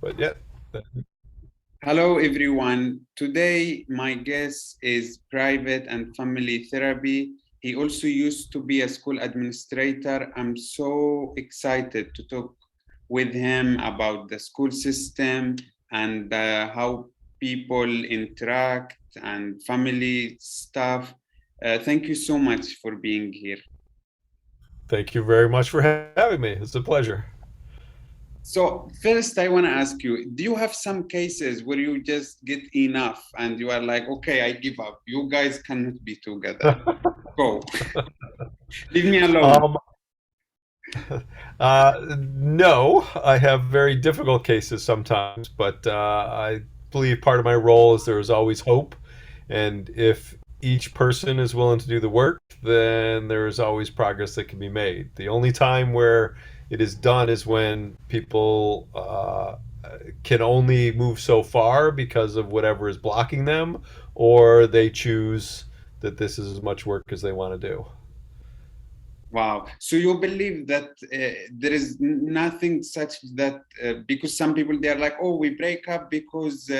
But yeah. Hello, everyone. Today, my guest is private and family therapy. He also used to be a school administrator. I'm so excited to talk with him about the school system and how people interact and family stuff. Thank you so much for being here. Thank you very much for having me. It's a pleasure. So first, I want to ask you, do you have some cases where you just get enough and you are like, okay, I give up. You guys cannot be together. Go. Leave me alone. um, no, I have very difficult cases sometimes, but I believe part of my role is there is always hope. And if each person is willing to do the work, then there is always progress that can be made. The only time where it is done is when people can only move so far because of whatever is blocking them, or they choose that this is as much work as they want to do. Wow. So you believe that there is nothing such that because some people they are like, oh, we break up because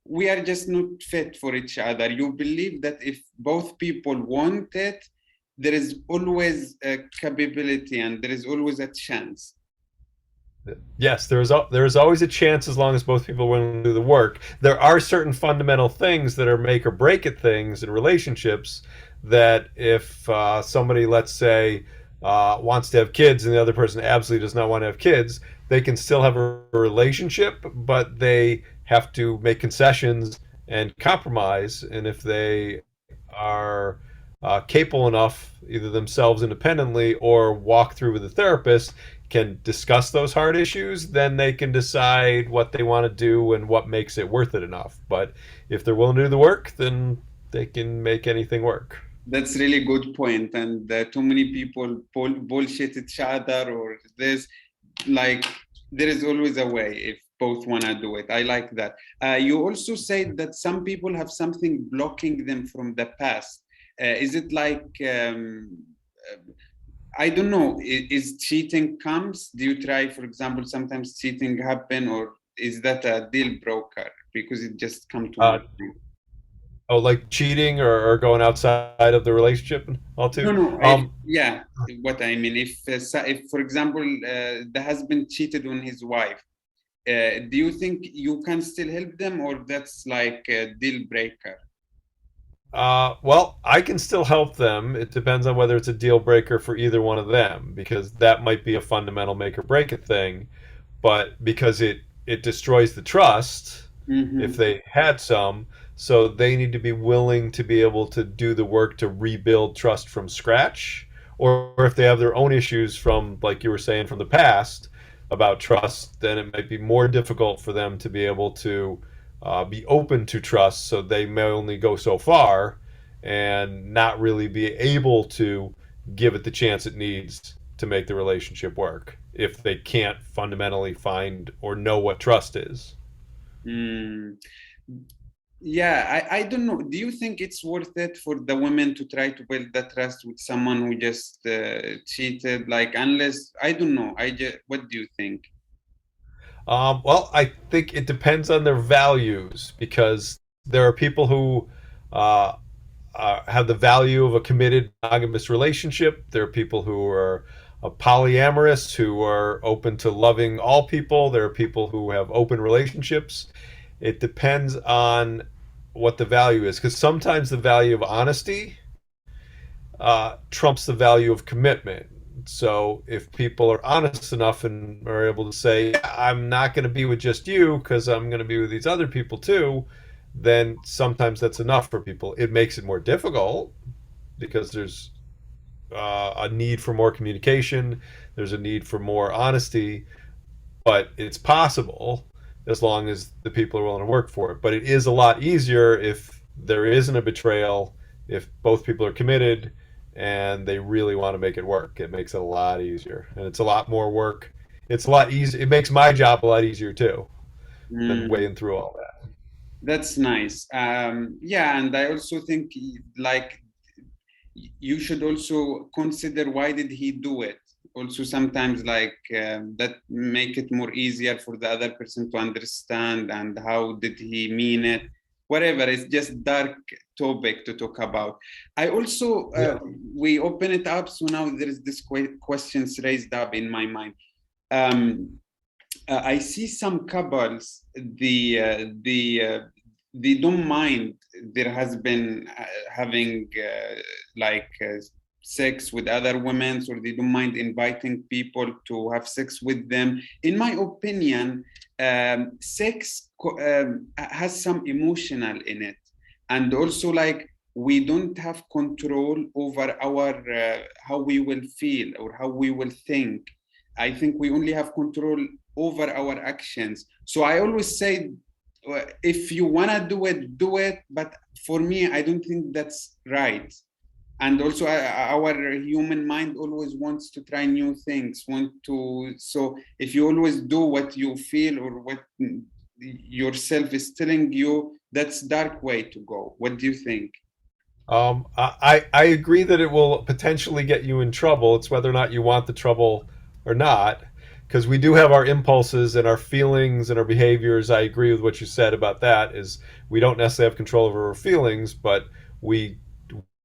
we are just not fit for each other. You believe that if both people want it, there is always a capability and there is always a chance. Yes, there is always a chance as long as both people are willing to do the work. There are certain fundamental things that are make or break it things in relationships that if somebody, let's say, wants to have kids and the other person absolutely does not want to have kids, they can still have a relationship, but they have to make concessions and compromise. And if they are capable enough, either themselves independently or walk through with a therapist, can discuss those hard issues, then they can decide what they want to do and what makes it worth it enough. But if they're willing to do the work, then they can make anything work. That's really good point. And too many people bullshit each other, or there's like there is always a way if both want to do it. I like that. You also said that some people have something blocking them from the past. Is it like I don't know? Is cheating comes? Do you try, for example, sometimes cheating happen, or is that a deal breaker because it just come to Uh, mind? oh, like cheating or going outside of the relationship and all No, too. no. Yeah, what I mean, if for example, the husband cheated on his wife, do you think you can still help them, or that's like a deal breaker? Well, I can still help them. It depends on whether it's a deal breaker for either one of them, because that might be a fundamental make or break it thing. But because it destroys the trust, if Mm-hmm. they had some, so they need to be willing to be able to do the work to rebuild trust from scratch, or if they have their own issues from, like you were saying, from the past about trust, then it might be more difficult for them to be able to be open to trust, so they may only go so far and not really be able to give it the chance it needs to make the relationship work if they can't fundamentally find or know what trust is. Mm. Yeah, I don't know. Do you think it's worth it for the women to try to build that trust with someone who just cheated? Like, unless I don't know. What do you think? Well, I think it depends on their values, because there are people who uh, have the value of a committed monogamous relationship. There are people who are polyamorous, who are open to loving all people. There are people who have open relationships. It depends on what the value is, because sometimes the value of honesty trumps the value of commitment. So if people are honest enough and are able to say, yeah, I'm not going to be with just you because I'm going to be with these other people too, then sometimes that's enough for people. It makes it more difficult because there's a need for more communication, there's a need for more honesty, but it's possible as long as the people are willing to work for it. But it is a lot easier if there isn't a betrayal, if both people are committed and they really want to make it work. It makes it a lot easier, and it's a lot more work. It's a lot easier. It makes my job a lot easier too than Mm. wading through all that. That's nice. Yeah, and I also think like you should also consider why did he do it? also sometimes like that make it more easier for the other person to understand and how did he mean it, whatever. It's just dark topic to talk about. I also Yeah. we open it up, so now there is this questions raised up in my mind. um, I see some couples, they don't mind there has been having like sex with other women, or they don't mind inviting people to have sex with them. In my opinion, sex has some emotional in it, and also like we don't have control over our how we will feel or how we will think. I think we only have control over our actions. So I always say, if you want to do it, do it. But for me, I don't think that's right. And also, our human mind always wants to try new things, so if you always do what you feel or what yourself is telling you, that's dark way to go. What do you think? I agree that it will potentially get you in trouble. It's whether or not you want the trouble or not, because we do have our impulses and our feelings and our behaviors. I agree with what you said about that. Is we don't necessarily have control over our feelings, but we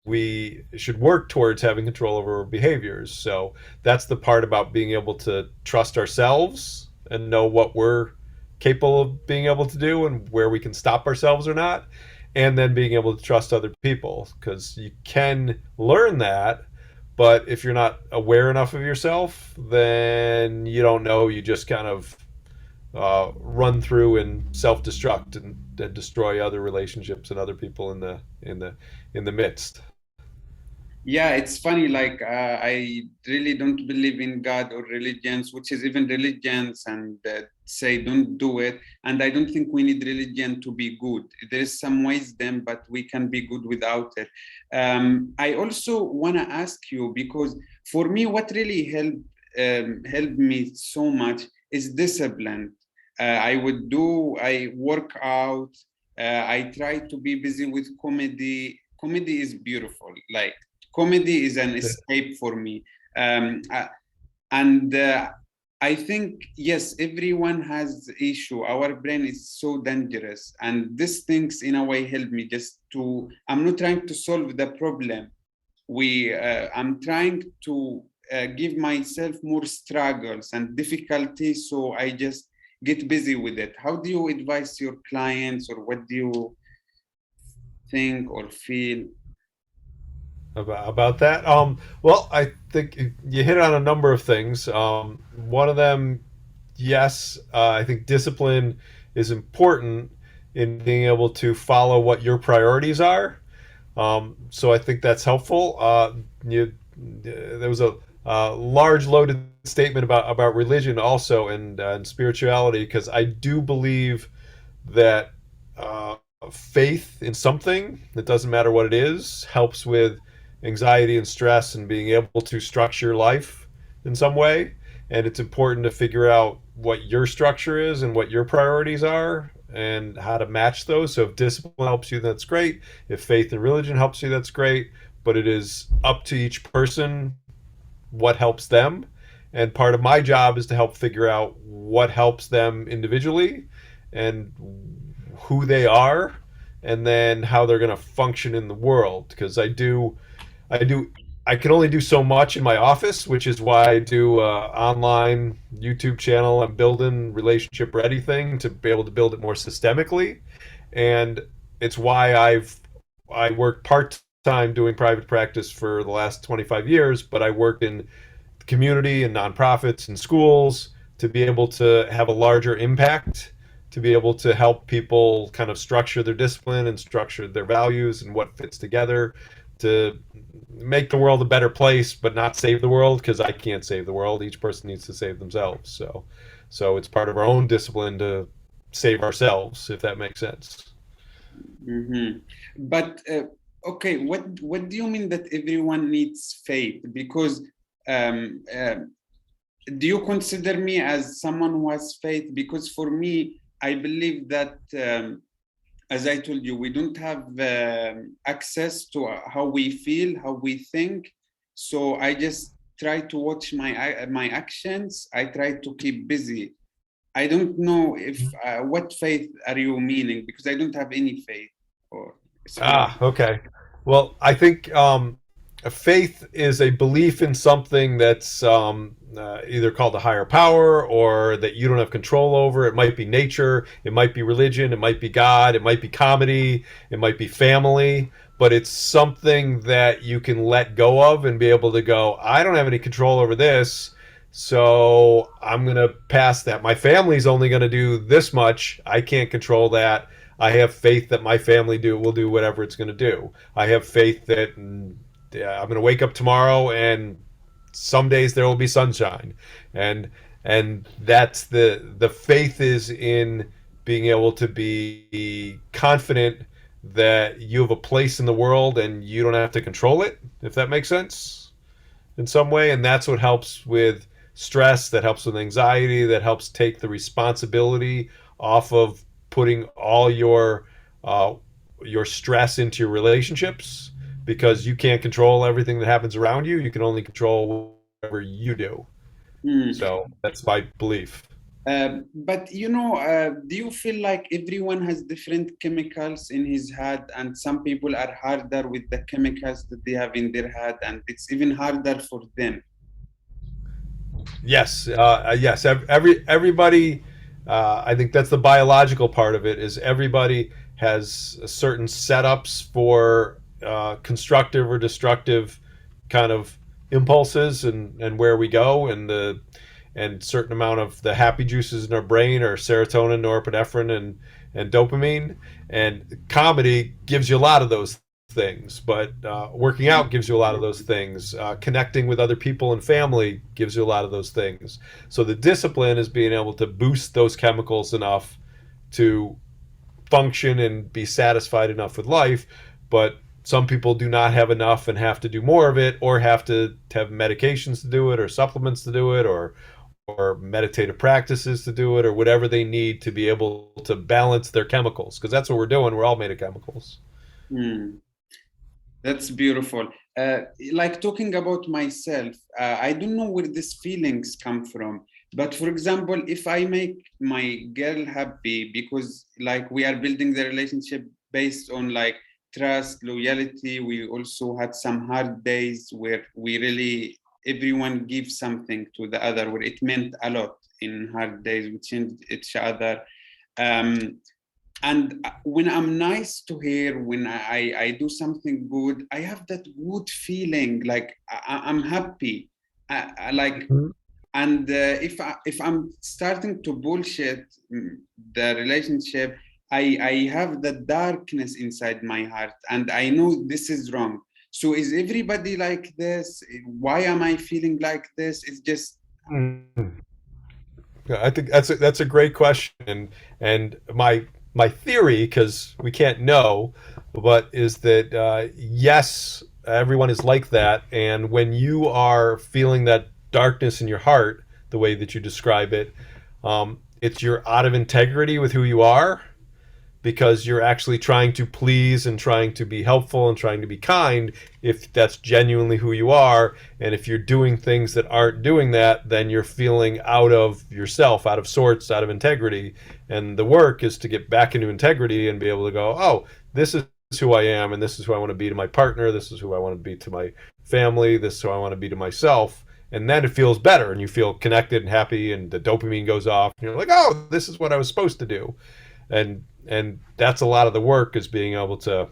we should work towards having control over our behaviors. So that's the part about being able to trust ourselves and know what we're capable of being able to do and where we can stop ourselves or not, and then being able to trust other people, because you can learn that, but if you're not aware enough of yourself, then you don't know. You just kind of run through and self-destruct and destroy other relationships and other people in the midst. Yeah, it's funny. Like I really don't believe in God or religions, which is even religions, and say don't do it. And I don't think we need religion to be good. There is some wisdom, but we can be good without it. I also want to ask you, because for me, what really helped me so much is discipline. I work out. I try to be busy with comedy. Comedy is beautiful. Like comedy is an escape for me. And I think, yes, everyone has issue. Our brain is so dangerous, and these things in a way help me just to, I'm not trying to solve the problem. I'm trying to give myself more struggles and difficulties, so I just get busy with it. How do you advise your clients, or what do you think or feel? About that. Well, I think you hit on a number of things. One of them, yes, I think discipline is important in being able to follow what your priorities are. So I think that's helpful. There was a large loaded statement about religion also, and spirituality, because I do believe that faith in something, it doesn't matter what it is, helps with anxiety and stress and being able to structure life in some way. And it's important to figure out what your structure is and what your priorities are and how to match those. So if discipline helps you, that's great. If faith and religion helps you, that's great. But it is up to each person what helps them. And part of my job is to help figure out what helps them individually and who they are, and then how they're going to function in the world. Because I do. I can only do so much in my office, which is why I do online YouTube channel. I'm building relationship ready thing to be able to build it more systemically, and it's why I worked part time doing private practice for the last 25 years. But I worked in the community and nonprofits and schools to be able to have a larger impact, to be able to help people kind of structure their discipline and structure their values and what fits together to make the world a better place, but not save the world, because I can't save the world. Each person needs to save themselves. So it's part of our own discipline to save ourselves, if that makes sense. Mhm. But okay, what do you mean that everyone needs faith? Because um, uh, do you consider me as someone who has faith? Because for me, I believe that, as I told you, we don't have access to how we feel, how we think. So I just try to watch my actions. I try to keep busy. I don't know if what faith are you meaning, because I don't have any faith or spirit. Okay. Well, I think faith is a belief in something that's either called a higher power or that you don't have control over. It might be nature, it might be religion, it might be God, it might be comedy, it might be family, but it's something that you can let go of and be able to go, I don't have any control over this. So I'm going to pass that. My family's only going to do this much. I can't control that. I have faith that my family will do whatever it's going to do. I have faith that I'm going to wake up tomorrow and some days there will be sunshine, and that's the faith is in being able to be confident that you have a place in the world and you don't have to control it, if that makes sense in some way. And that's what helps with stress, that helps with anxiety, that helps take the responsibility off of putting all your stress into your relationships, because you can't control everything that happens around you. You can only control whatever you do. Hmm. So that's my belief. But do you feel like everyone has different chemicals in his head, and some people are harder with the chemicals that they have in their head, and it's even harder for them? Yes, yes. Everybody. I think that's the biological part of it. Is everybody has certain setups for constructive or destructive kind of impulses, and where we go, and certain amount of the happy juices in our brain are serotonin, norepinephrine, and dopamine. And comedy gives you a lot of those things, but working out gives you a lot of those things. Connecting with other people and family gives you a lot of those things. So the discipline is being able to boost those chemicals enough to function and be satisfied enough with life. But some people do not have enough and have to do more of it, or have to have medications to do it, or supplements to do it, or meditative practices to do it, or whatever they need to be able to balance their chemicals, because that's what we're doing. We're all made of chemicals. Hmm. That's beautiful. Like talking about myself, I don't know where these feelings come from. But for example, if I make my girl happy, because like we are building the relationship based on like trust, loyalty. We also had some hard days where we really, everyone gives something to the other, where it meant a lot in hard days. We changed each other. Um, and when I'm nice to her, when I do something good, I have that good feeling, like I'm happy. Like, Mhm. and if I'm starting to bullshit the relationship, I have the darkness inside my heart, and I know this is wrong. So is everybody like this? Why am I feeling like this? It's just Mhm. Yeah, I think that's a great question, and my theory, because we can't know, but is that yes, everyone is like that, and when you are feeling that darkness in your heart, the way that you describe it, it's you're out of integrity with who you are, because you're actually trying to please and trying to be helpful and trying to be kind, if that's genuinely who you are. And if you're doing things that aren't doing that, then you're feeling out of yourself, out of sorts, out of integrity. And the work is to get back into integrity and be able to go, oh, this is who I am, and this is who I want to be to my partner, this is who I want to be to my family, this is who I want to be to myself. And then it feels better, and you feel connected and happy, and the dopamine goes off, and you're like, oh, this is what I was supposed to do. And that's a lot of the work, is being able to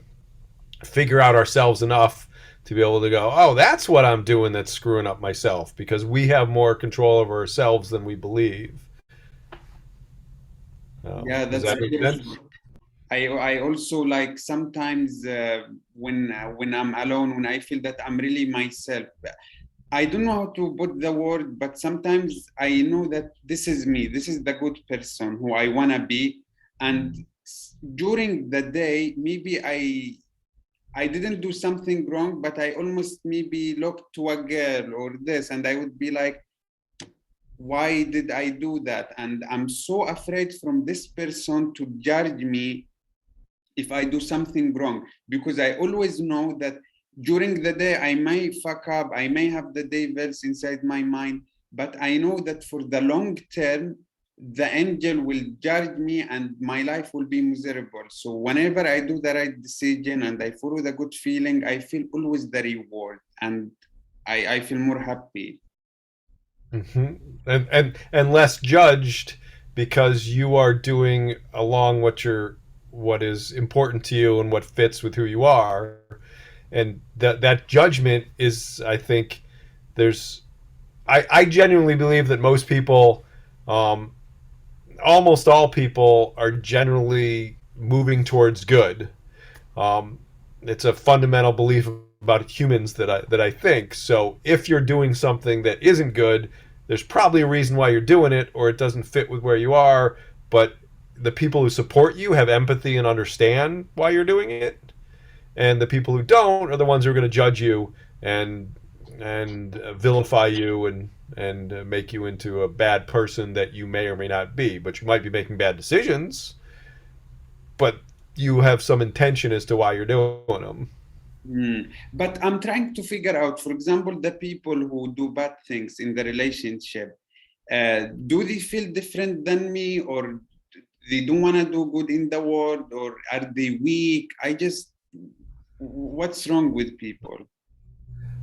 figure out ourselves enough to be able to go, oh, that's what I'm doing that's screwing up myself, because we have more control over ourselves than we believe. yeah, Does that's that make sense? beautiful. I also like sometimes when I'm alone, when I feel that I'm really myself. I don't know how to put the word, but sometimes I know that this is me. This is the good person who I wanna be. And during the day, maybe I didn't do something wrong, but I almost maybe looked to a girl or this, and I would be like, why did I do that? And I'm so afraid from this person to judge me if I do something wrong, because I always know that during the day I may fuck up, I may have the devils inside my mind, but I know that for the long term, the angel will judge me and my life will be miserable. So whenever I do the right decision and I follow the good feeling, I feel always the reward, and I feel more happy. Hmm. And less judged because you are doing along what is important to you and what fits with who you are. And that judgment is, I think, there's I genuinely believe that most people, um, almost all people, are generally moving towards good. Um, it's a fundamental belief about humans that I think. So if you're doing something that isn't good, there's probably a reason why you're doing it, or it doesn't fit with where you are. But the people who support you have empathy and understand why you're doing it, and the people who don't are the ones who are going to judge you and vilify you and make you into a bad person that you may or may not be. But you might be making bad decisions, but you have some intention as to why you're doing them. But I'm trying to figure out, for example, the people who do bad things in the relationship, do they feel different than me, or they don't want to do good in the world, or are they weak? What's wrong with people?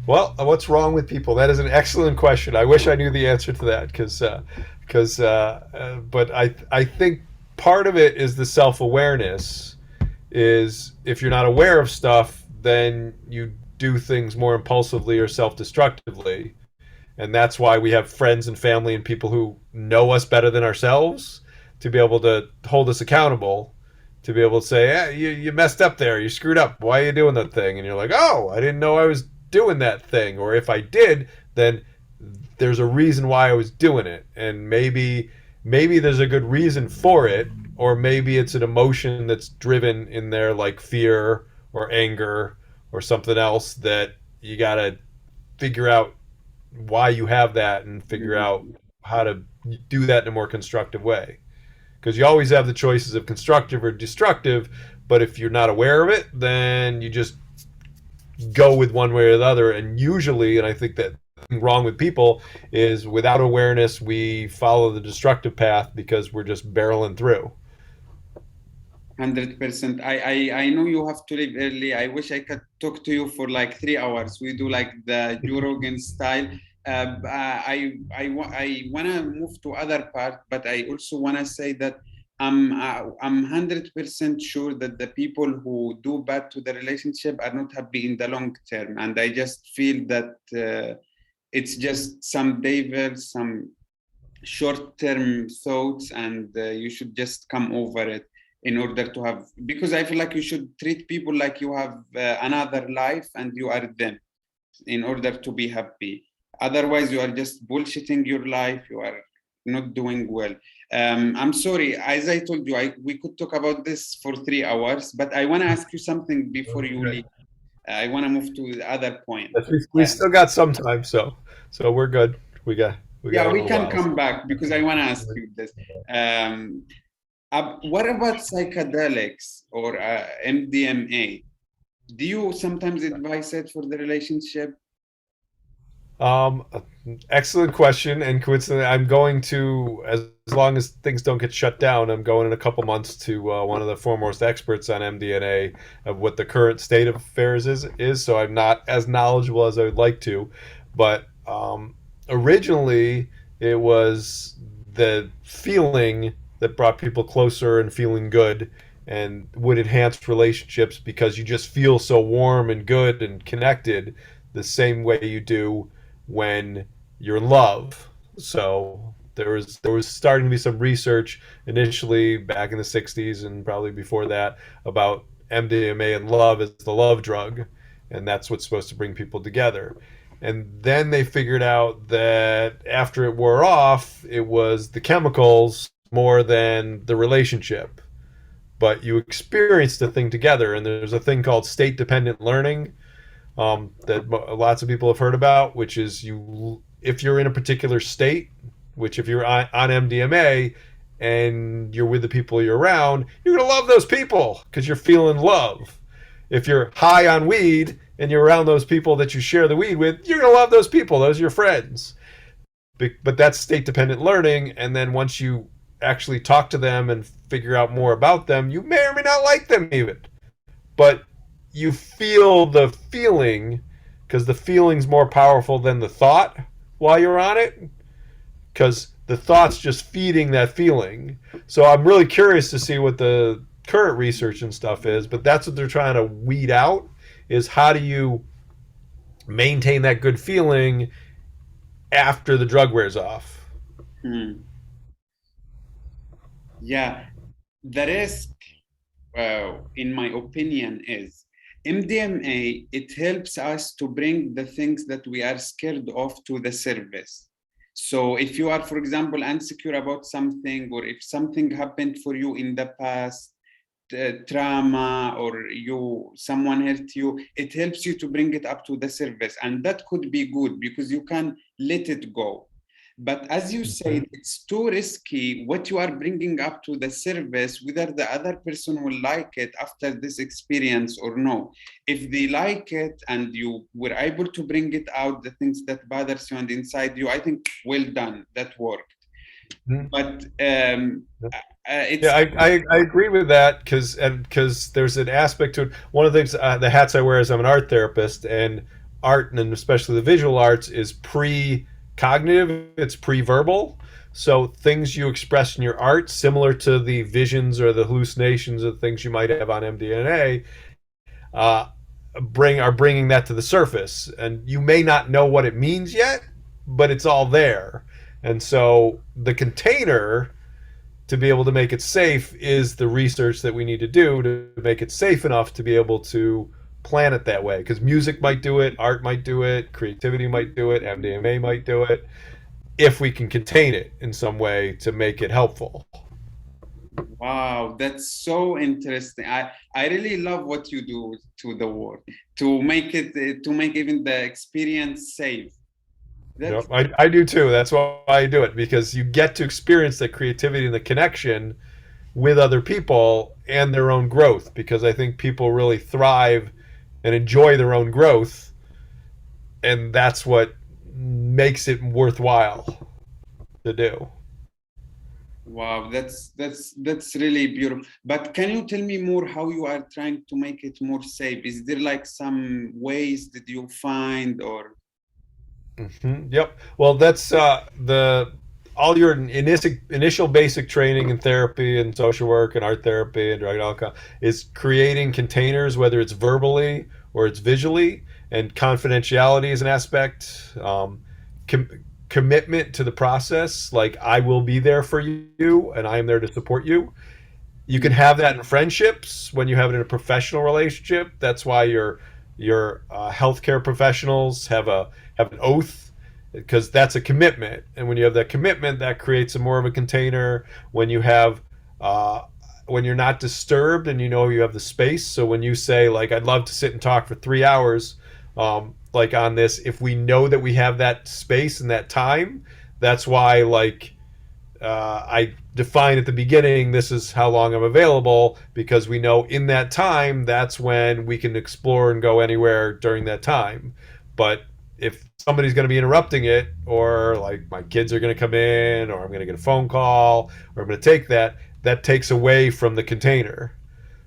Well, what's wrong with people? That is an excellent question. I wish I knew the answer to that but I think part of it is the self awareness. Is if you're not aware of stuff, then you do things more impulsively or self destructively, and that's why we have friends and family and people who know us better than ourselves to be able to hold us accountable, to be able to say, hey, you messed up there, you screwed up, why are you doing that thing? And you're like, oh, I didn't know I was doing that thing, or if I did, then there's a reason why I was doing it, and maybe there's a good reason for it, or maybe it's an emotion that's driven in there, like fear or anger or something else, that you got to figure out why you have that and figure out how to do that in a more constructive way, because you always have the choices of constructive or destructive. But if you're not aware of it, then you just go with one way or the other. And usually, and I think that wrong with people is, without awareness, we follow the destructive path because we're just barreling through. 100%. I know you have to leave early. I wish I could talk to you for like 3 hours. We do like the Joe Rogan style. I want to move to other part, but I also want to say that I'm 100% sure that the people who do bad to the relationship are not happy in the long term, and I just feel that it's just some devil, some short-term thoughts, and you should just come over it in order to have, because I feel like you should treat people like you have another life and you are them, in order to be happy. Otherwise, you are just bullshitting your life. You are not doing well. I'm sorry. As I told you, we could talk about this for 3 hours, but I want to ask you something before you leave. I want to move to the other point. We still got some time, so we're good. We got Yeah, a we little can while. come back because I want to ask you this. Um, what about psychedelics or MDMA? Do you sometimes advise it for the relationship? Um, Excellent question. And coincidentally, I'm going to, as long as things don't get shut down, I'm going in a couple months to one of the foremost experts on MDNA of what the current state of affairs is. So I'm not as knowledgeable as I would like to, but originally it was the feeling that brought people closer and feeling good, and would enhance relationships because you just feel so warm and good and connected the same way you do when you're in love. So there was starting to be some research initially back in the 60s and probably before that about MDMA and love as the love drug, and that's what's supposed to bring people together. And then they figured out that after it wore off, it was the chemicals more than the relationship. But you experienced the thing together, and there's a thing called state dependent learning, that lots of people have heard about, which is if you're in a particular state, which if you're on MDMA and you're with the people you're around, you're gonna love those people because you're feeling love. If you're high on weed and you're around those people that you share the weed with, you're gonna love those people. Those are your friends. But that's state dependent learning, and then once you actually talk to them and figure out more about them, you may or may not like them even, but you feel the feeling, because the feeling's more powerful than the thought while you're on it, because the thought's just feeding that feeling. So I'm really curious to see what the current research and stuff is, but that's what they're trying to weed out, is how do you maintain that good feeling after the drug wears off. Hmm. Yeah, the risk, in my opinion, is MDMA. It helps us to bring the things that we are scared of to the surface. So if you are, for example, insecure about something, or if something happened for you in the past, trauma, or someone hurt you, it helps you to bring it up to the surface, and that could be good because you can let it go. But as you said, it's too risky what you are bringing up to the surface, whether the other person will like it after this experience or no. If they like it and you were able to bring it out, the things that bothers you and inside you, I think well done, that worked. Mm-hmm. But Yeah, it's I agree with that, because there's an aspect to it. One of the things, the hats I wear is I'm an art therapist, and art, and especially the visual arts, is pre-cognitive. It's pre-verbal. So things you express in your art, similar to the visions or the hallucinations of things you might have on MDMA, uh, are bringing that to the surface, and you may not know what it means yet, but it's all there. And so the container to be able to make it safe is the research that we need to do to make it safe enough to be able to plan it that way. Because music might do it, art might do it, creativity might do it, MDMA might do it, if we can contain it in some way to make it helpful. Wow, that's so interesting. I really love what you do to the world to make it to make even the experience safe. That's Yep, I do too. That's why I do it, because you get to experience the creativity and the connection with other people and their own growth, because I think people really thrive and enjoy their own growth, and that's what makes it worthwhile to do. wow, that's really beautiful. But can you tell me more how you are trying to make it more safe? Is there like some ways that you find or Yep. Well, that's the all your initial basic training in therapy and social work and art therapy and drug and alcohol is creating containers, whether it's verbally or it's visually, and confidentiality is an aspect. Com- Commitment to the process, like I will be there for you and I am there to support you. You can have that in friendships when you have it in a professional relationship. That's why your healthcare professionals have an oath, because that's a commitment. And when you have that commitment, that creates a more of a container. When you have when you're not disturbed and you know you have the space. So when you say, like, I'd love to sit and talk for 3 hours, like on this, if we know that we have that space and that time, that's why, like, I define at the beginning, this is how long I'm available, because we know in that time, that's when we can explore and go anywhere during that time. But if somebody's going to be interrupting it, or like my kids are going to come in, or I'm going to get a phone call, or I'm going to take that, that takes away from the container.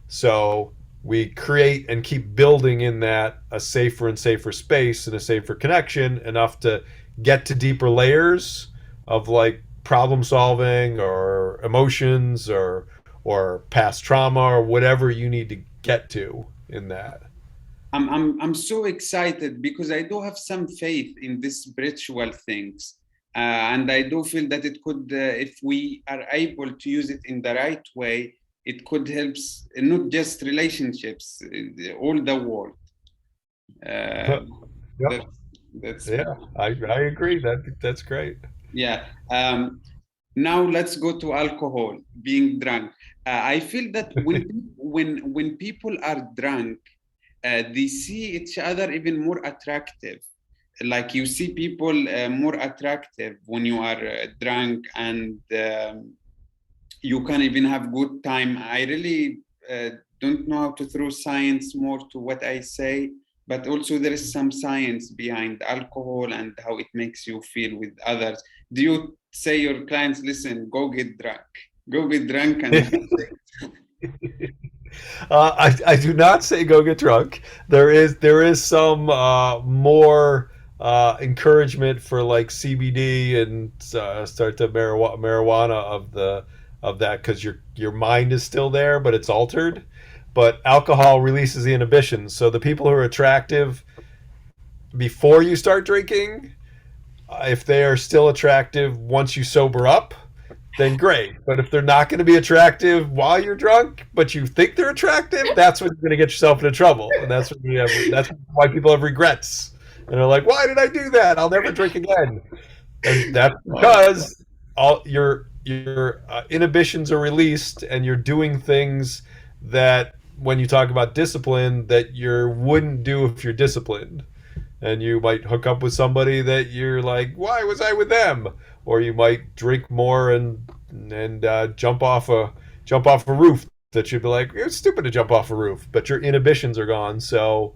So we create and keep building in that a safer and safer space and a safer connection, enough to get to deeper layers of, like, problem solving or emotions or past trauma or whatever you need to get to in that. I'm so excited because I do have some faith in these spiritual things. And I do feel that it could, if we are able to use it in the right way, it could help not just relationships, all the world. Uh, Yep. that, that's Yeah, I agree. That's great. yeah. Now let's go to alcohol, being drunk. I feel that when people are drunk, they see each other even more attractive. Like you see people more attractive when you are drunk, and you can even have good time. I really don't know how to throw science more to what I say, but also there is some science behind alcohol and how it makes you feel with others. Do you say your clients, listen, go get drunk and have sex? I do not say go get drunk. There is some more encouragement for like CBD and start to marijuana of that because your mind is still there, but it's altered. But alcohol releases the inhibitions, so the people who are attractive before you start drinking, if they are still attractive once you sober up, then great. But if they're not going to be attractive while you're drunk, but you think they're attractive, that's when you're going to get yourself into trouble, and that's why people have regrets, and they're like, "Why did I do that? I'll never drink again." And that's Wow. because all your inhibitions are released, and you're doing things that, when you talk about discipline, that you wouldn't do if you're disciplined. And you might hook up with somebody that you're like, why was I with them? Or you might drink more and jump off a roof that you'd be like, it's stupid to jump off a roof, but your inhibitions are gone, so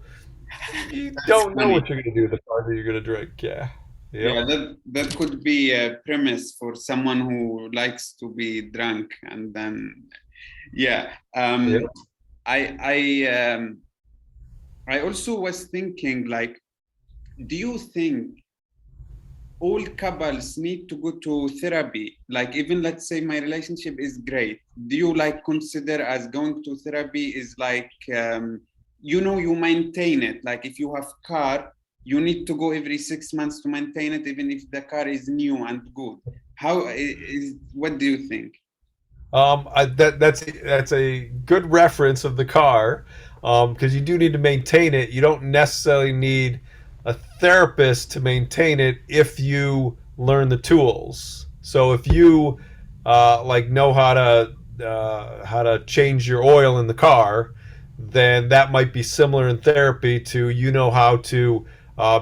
you That's don't know funny. what you're gonna do the farther you're gonna drink. Yeah. Yep. Yeah, that could be a premise for someone who likes to be drunk, and then yeah. Yep. I also was thinking, like, do you think all couples need to go to therapy? Like, even let's say my relationship is great, do you like consider as going to therapy is like, you maintain it? Like, if you have car, you need to go every 6 months to maintain it, even if the car is new and good. What do you think? That's a good reference of the car, because you do need to maintain it. You don't necessarily need a therapist to maintain it if you learn the tools. So if you like know how to change your oil in the car, then that might be similar in therapy to how to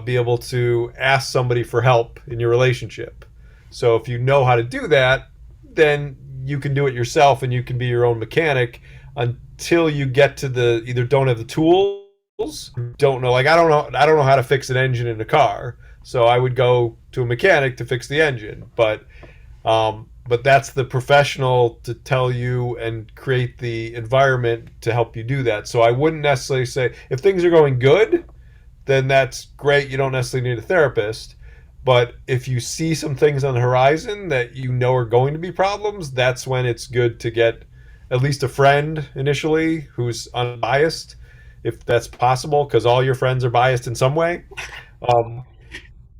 be able to ask somebody for help in your relationship. So if you know how to do that, then you can do it yourself and you can be your own mechanic until you get to the either don't have the tools, don't know, like I don't know how to fix an engine in a car, so I would go to a mechanic to fix the engine. But that's the professional to tell you and create the environment to help you do that. So I wouldn't necessarily say if things are going good, then that's great. You don't necessarily need a therapist. But if you see some things on the horizon that you know are going to be problems, that's when it's good to get at least a friend initially who's unbiased, if that's possible, because all your friends are biased in some way. Um,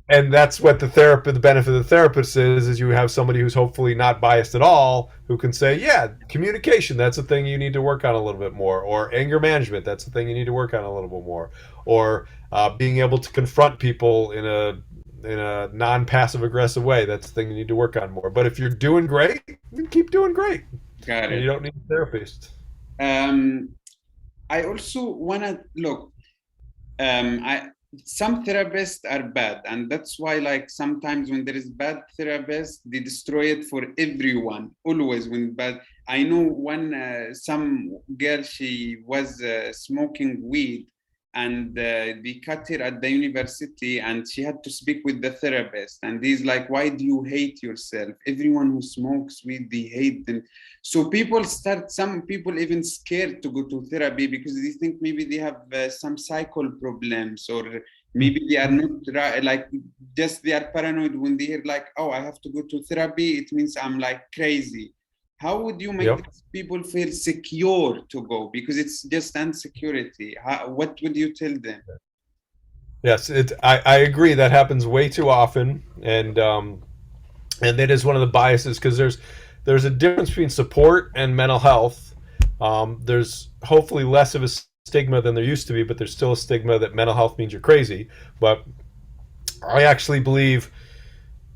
and that's what the benefit of the therapist is you have somebody who's hopefully not biased at all, who can say, yeah, communication, that's a thing you need to work on a little bit more, or anger management, that's a thing you need to work on a little bit more, or being able to confront people in a non-passive aggressive way, that's the thing you need to work on more. But if you're doing great, then keep doing great, Got and you it. don't need a therapist. um I also want to look. I Some therapists are bad, and that's why, like, sometimes when there is bad therapists, they destroy it for everyone. Always when bad. I know one some girl, she was smoking weed, and they cut her at the university, and she had to speak with the therapist, and he's like, why do you hate yourself? Everyone who smokes weed, they hate them. So some people even scared to go to therapy because they think maybe they have some cycle problems, or maybe they are not like, just they are paranoid when they hear like, oh, I have to go to therapy, it means I'm like crazy. How would you make Yep. these people feel secure to go? Because it's just insecurity. What would you tell them? Yes, I agree that happens way too often, and that is one of the biases because there's a difference between support and mental health. There's hopefully less of a stigma than there used to be, but there's still a stigma that mental health means you're crazy. But I actually believe,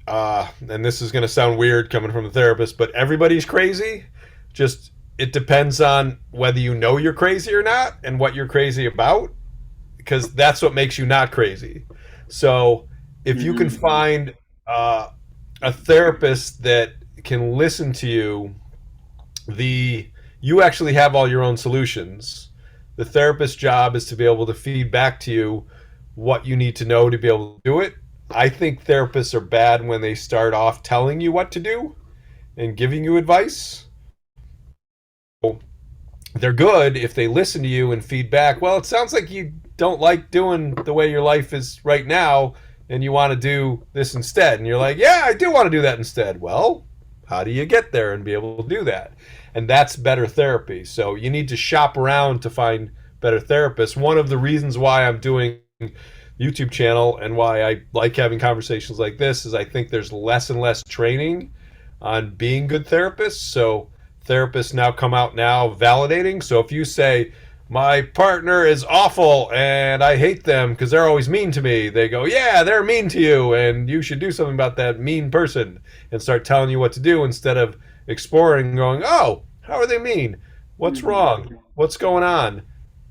and this is going to sound weird coming from a therapist, but everybody's crazy. Just it depends on whether you know you're crazy or not and what you're crazy about, because that's what makes you not crazy. So if you can Mhm. find uh, a therapist that can listen to you, the you actually have all your own solutions. The therapist's job is to be able to feed back to you what you need to know to be able to do it. I think therapists are bad when they start off telling you what to do and giving you advice. They're good if they listen to you and feedback. Well, it sounds like you don't like doing the way your life is right now and you want to do this instead. And you're like, yeah, I do want to do that instead. Well, how do you get there and be able to do that? And that's better therapy. So you need to shop around to find better therapists. One of the reasons why I'm doing YouTube channel and why I like having conversations like this is I think there's less and less training on being good therapists. So therapists now come out now validating. So if you say, my partner is awful and I hate them because they're always mean to me, they go, yeah, they're mean to you and you should do something about that mean person, and start telling you what to do instead of exploring and going, oh, how are they mean? What's wrong? What's going on?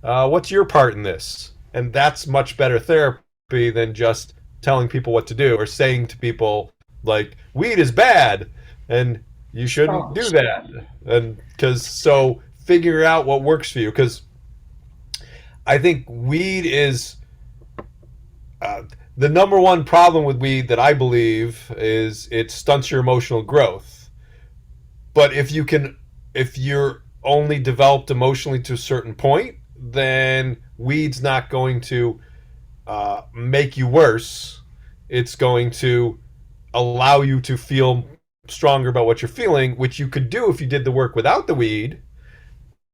What's your part in this? And that's much better therapy than just telling people what to do or saying to people like, weed is bad and you shouldn't do that. And because so figure out what works for you, because I think weed is the number one problem with weed that I believe is it stunts your emotional growth. But if you're only developed emotionally to a certain point, then weed's not going to make you worse. It's going to allow you to feel stronger about what you're feeling, which you could do if you did the work without the weed.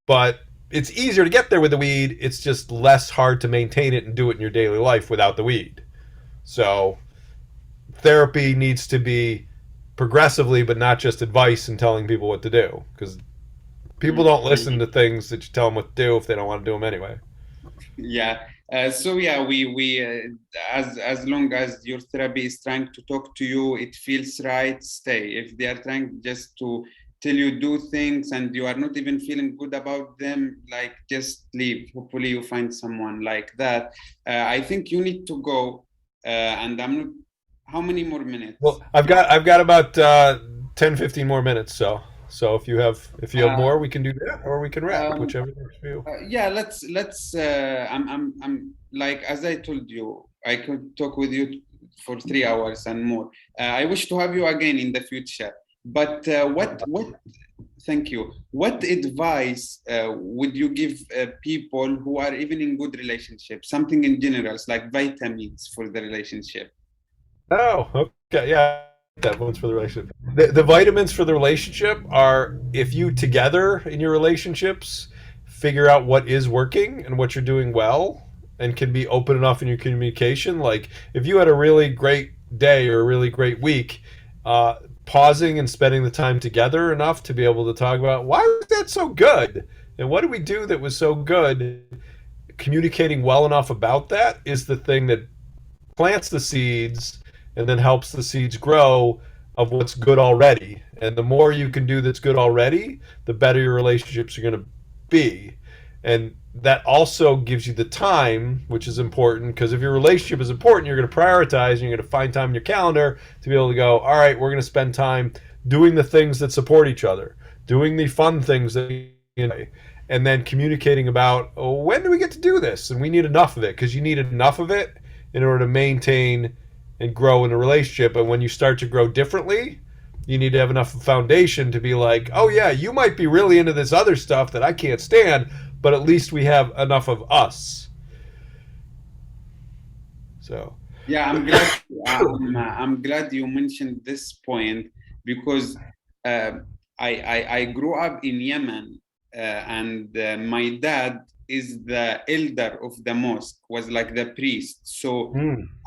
But it's easier to get there with the weed. It's just less hard to maintain it and do it in your daily life without the weed. So therapy needs to be progressively, but not just advice and telling people what to do, because people don't listen to things that you tell them what to do if they don't want to do them anyway. Yeah. So yeah, we as long as your therapy is trying to talk to you, it feels right, stay. If they are trying just to tell you do things and you are not even feeling good about them, like just leave. Hopefully you find someone like that. I think you need to go. And I'm not. How many more minutes? Well, I've got about 10, 15 more minutes. So if you have more, we can do that, or we can wrap, whichever works for you. Yeah, let's. I'm like, as I told you, I could talk with you for 3 hours and more. I wish to have you again in the future. But what? Thank you. What advice would you give people who are even in good relationships? Something in general, it's like vitamins for the relationship. Oh, okay, yeah. That one's for the relationship. The vitamins for the relationship are if you together in your relationships figure out what is working and what you're doing well and can be open enough in your communication. Like if you had a really great day or a really great week, pausing and spending the time together enough to be able to talk about why was that so good and what did we do that was so good. Communicating well enough about that is the thing that plants the seeds and then helps the seeds grow of what's good already. And the more you can do that's good already, the better your relationships are going to be. And that also gives you the time, which is important, because if your relationship is important, you're going to prioritize and you're going to find time in your calendar to be able to go, all right, we're going to spend time doing the things that support each other, doing the fun things that and then communicating about, oh, when do we get to do this? And we need enough of it, because you need enough of it in order to maintain and grow in a relationship. And when you start to grow differently, you need to have enough foundation to be like, oh yeah, you might be really into this other stuff that I can't stand, but at least we have enough of us. So Yeah, I'm glad you mentioned this point because I grew up in Yemen and my dad is the elder of the mosque, was like the priest. So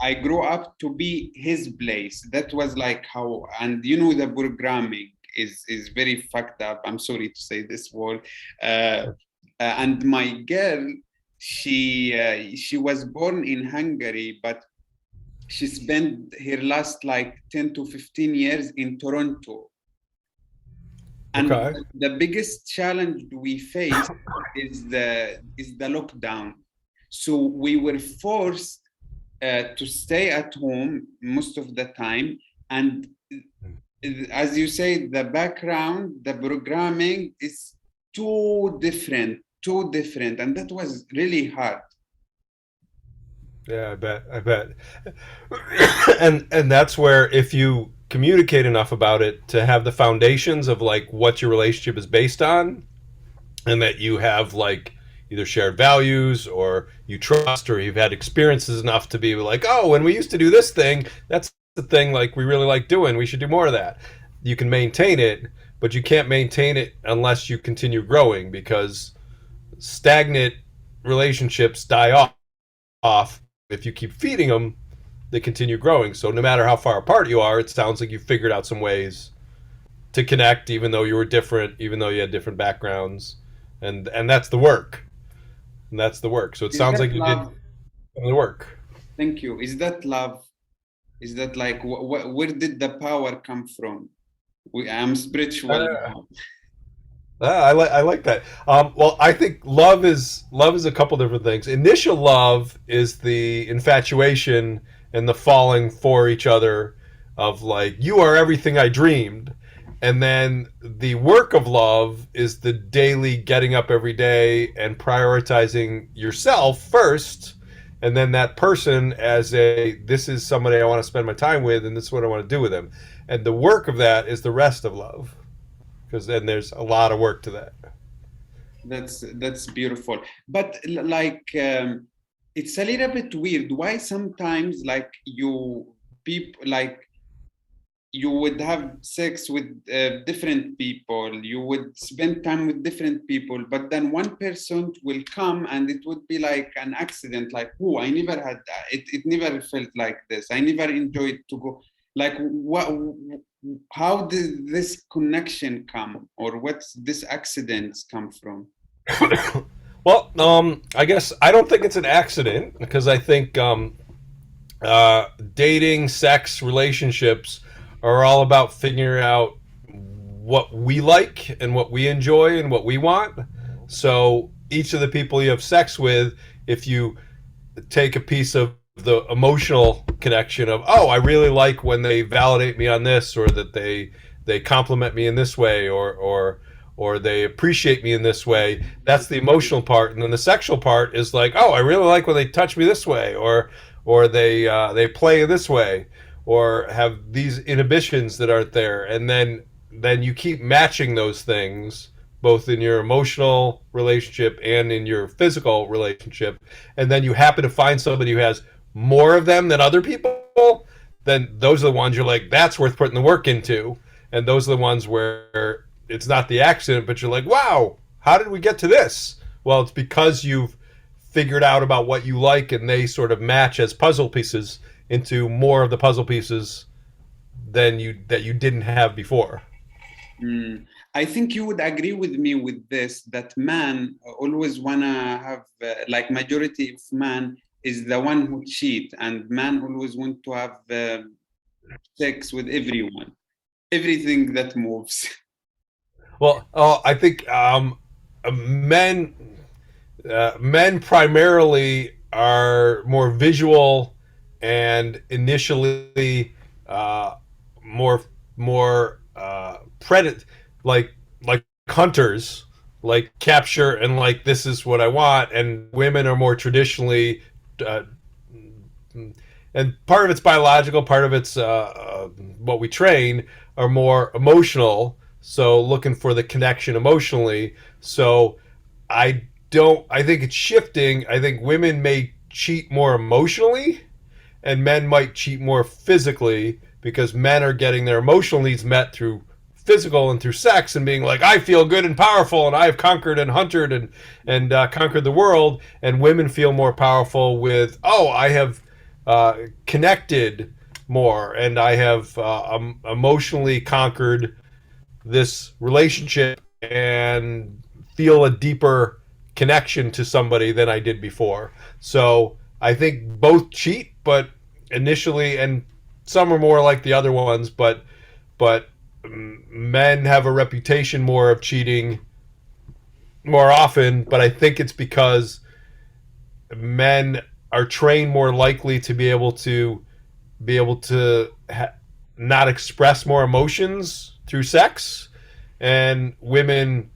I grew up to be his place. That was like how, and you know, the programming is very fucked up. I'm sorry to say this word. And my girl, she was born in Hungary, but she spent her last like 10 to 15 years in Toronto. And okay. the biggest challenge we faced is the lockdown. So we were forced to stay at home most of the time. And as you say, the background, the programming is too different too different, and that was really hard. Yeah, I bet. And that's where, if you communicate enough about it to have the foundations of like what your relationship is based on, and that you have like either shared values or you trust or you've had experiences enough to be like, oh, when we used to do this thing, that's the thing like we really like doing, we should do more of that. You can maintain it, but you can't maintain it unless you continue growing, because stagnant relationships die off. If you keep feeding them, they continue growing. So no matter how far apart you are, it sounds like you figured out some ways to connect, even though you were different, even though you had different backgrounds, and that's the work. And that's the work. So it Is sounds that like you did love? the work. Thank you. Is that love? Is that like where did the power come from? I'm spiritual Uh, now. I like that. Well, I think love is a couple different things. Initial love is the infatuation and the falling for each other, of like, you are everything I dreamed. And then the work of love is the daily getting up every day and prioritizing yourself first, and then that person as a, this is somebody I want to spend my time with, and this is what I want to do with them. And the work of that is the rest of love, because then there's a lot of work to that. That's beautiful. But like it's a little bit weird. Why sometimes like you people like you would have sex with different people, you would spend time with different people, but then one person will come and it would be like an accident, like, oh, I never had that. It never felt like this. I never enjoyed to go. Like, what? How did this connection come, or what's this accidents come from? Well, I guess I don't think it's an accident, because I think dating, sex, relationships are all about figuring out what we like and what we enjoy and what we want. So each of the people you have sex with, if you take a piece of the emotional connection of, oh, I really like when they validate me on this, or that they compliment me in this way, or they appreciate me in this way. That's the emotional part. And then the sexual part is like, oh, I really like when they touch me this way, or they play this way, or have these inhibitions that aren't there. And then you keep matching those things, both in your emotional relationship and in your physical relationship. And then you happen to find somebody who has more of them than other people, then those are the ones you're like, that's worth putting the work into. And those are the ones where it's not the accident, but you're like, wow, how did we get to this? Well, it's because you've figured out about what you like, and they sort of match as puzzle pieces into more of the puzzle pieces than you didn't have before. Mm. I think you would agree with me with this, that man always wanna have like majority of man is the one who cheat, and man always want to have sex with everyone, everything that moves. Well, I think men men primarily are more visual and initially more predator, like hunters, like capture, and like, this is what I want. And women are more traditionally, uh, and part of it's biological, part of it's what we train, are more emotional, so looking for the connection emotionally. So I think it's shifting. I think women may cheat more emotionally, and men might cheat more physically, because men are getting their emotional needs met through physical and through sex, and being like, I feel good and powerful, and I have conquered and hunted and conquered the world. And women feel more powerful with, oh, I have connected more, and I have emotionally conquered this relationship, and feel a deeper connection to somebody than I did before. So I think both cheat, but initially, and some are more like the other ones, but men have a reputation more of cheating more often. But I think it's because men are trained more likely to be able to not express more emotions through sex, and women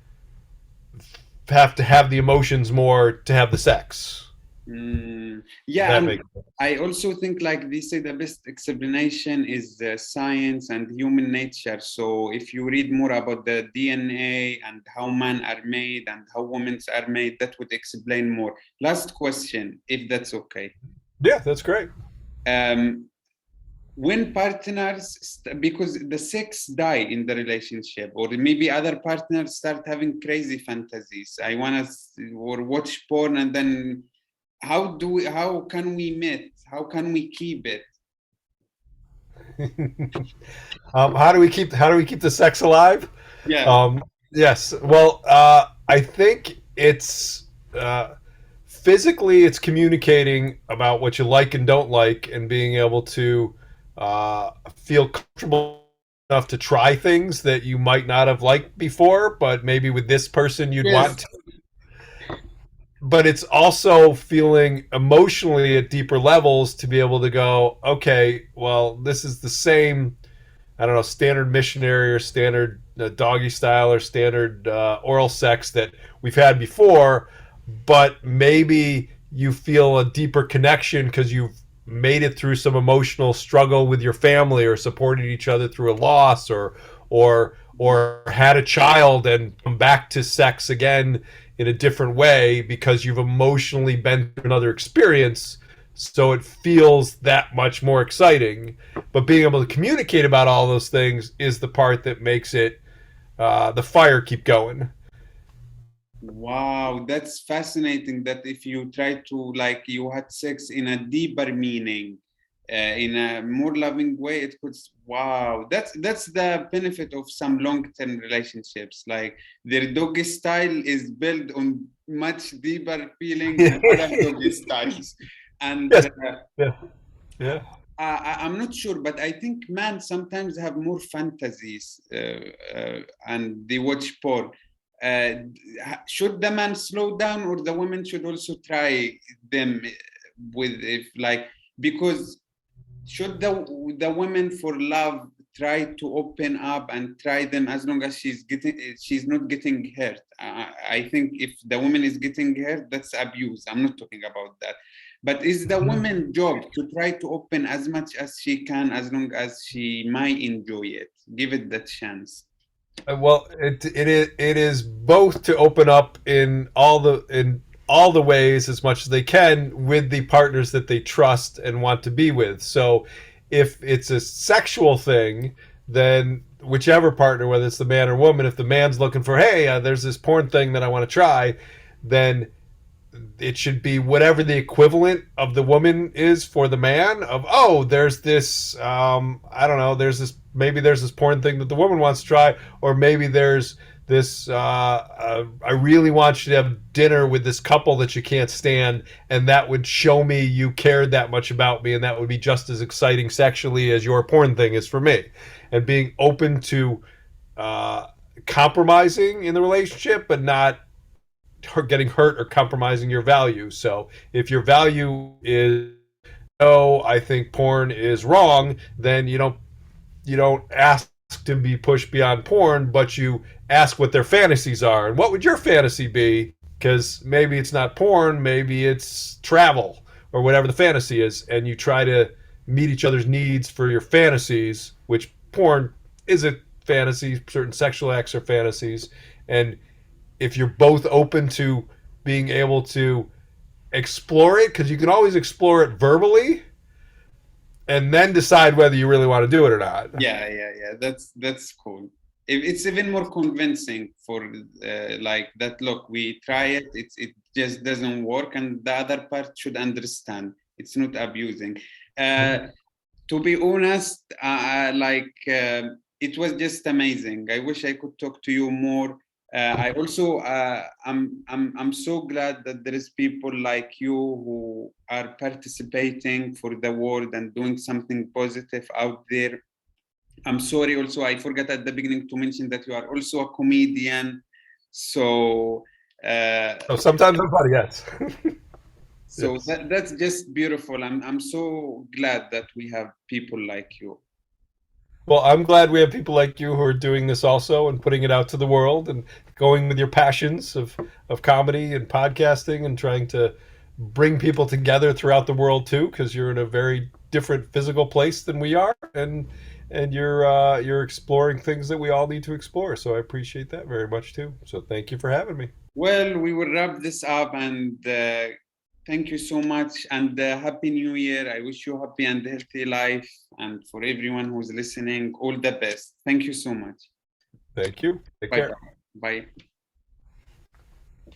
have to have the emotions more to have the sex. Yeah, That and makes sense. I also think, like they say, the best explanation is science and human nature. So if you read more about the DNA and how men are made and how women are made, that would explain more. Last question, if that's okay. Yeah, that's great. Um, when partners, because the sex die in the relationship, or maybe other partners start having crazy fantasies. I want to or watch porn, and then how can we meet? How can we keep it? How do we keep the sex alive? Yeah. Um, yes. Well, I think it's physically it's communicating about what you like and don't like, and being able to feel comfortable enough to try things that you might not have liked before, but maybe with this person you'd want Yes. to. But it's also feeling emotionally at deeper levels to be able to go, okay, well, this is the same, I don't know, standard missionary or standard doggy style or standard oral sex that we've had before, but maybe you feel a deeper connection because you've made it through some emotional struggle with your family, or supported each other through a loss, or had a child and come back to sex again in a different way because you've emotionally been through another experience, so it feels that much more exciting. But being able to communicate about all those things is the part that makes it the fire keep going. Wow, that's fascinating. That if you try to, like, you had sex in a deeper meaning, in a more loving way, it could. Wow, that's the benefit of some long-term relationships. Like their doggy style is built on much deeper feeling than other doggy styles, and Yes. Yeah. Yeah. I'm not sure, but I think men sometimes have more fantasies, and they watch porn. Uh, should the man slow down, or the woman should also try them with, if like, because should the women for love try to open up and try them, as long as she's not getting hurt? I think if the woman is getting hurt, that's abuse. I'm not talking about that. But is the woman's job to try to open as much as she can, as long as she might enjoy it? Give it the chance. Well, it is both to open up in all the ways as much as they can with the partners that they trust and want to be with. So, if it's a sexual thing, then whichever partner, whether it's the man or woman, if the man's looking for, hey, there's this porn thing that I want to try, then it should be whatever the equivalent of the woman is for the man. Of, oh, there's this I don't know, there's this, maybe there's this porn thing that the woman wants to try, or maybe there's this I really want you to have dinner with this couple that you can't stand, and that would show me you cared that much about me, and that would be just as exciting sexually as your porn thing is for me. And being open to uh, compromising in the relationship, but not getting hurt or compromising your value. So if your value is, no, I think porn is wrong, then you don't ask to be pushed beyond porn, but you ask what their fantasies are. And what would your fantasy be? Because maybe it's not porn, maybe it's travel or whatever the fantasy is, and you try to meet each other's needs for your fantasies, which porn is a fantasy, certain sexual acts are fantasies. And if you're both open to being able to explore it, because you can always explore it verbally and then decide whether you really want to do it or not. Yeah. That's cool. It's even more convincing for, like that. Look, we try it. It just doesn't work, and the other part should understand. It's not abusing. To be honest, it was just amazing. I wish I could talk to you more. I also, I'm so glad that there is people like you who are participating for the world and doing something positive out there. I'm sorry, also I forgot at the beginning to mention that you are also a comedian. So uh, So sometimes I'm funny, yes. so Yes. that's just beautiful. I'm so glad that we have people like you. Well, I'm glad we have people like you who are doing this also and putting it out to the world. And going with your passions of comedy and podcasting and trying to bring people together throughout the world too, because you're in a very different physical place than we are, and you're exploring things that we all need to explore. So I appreciate that very much too. So thank you for having me. Well, we will wrap this up, and thank you so much, and Happy New Year. I wish you a happy and healthy life, and for everyone who's listening, all the best. Thank you so much. Thank you. Take Bye care. bye. Bye.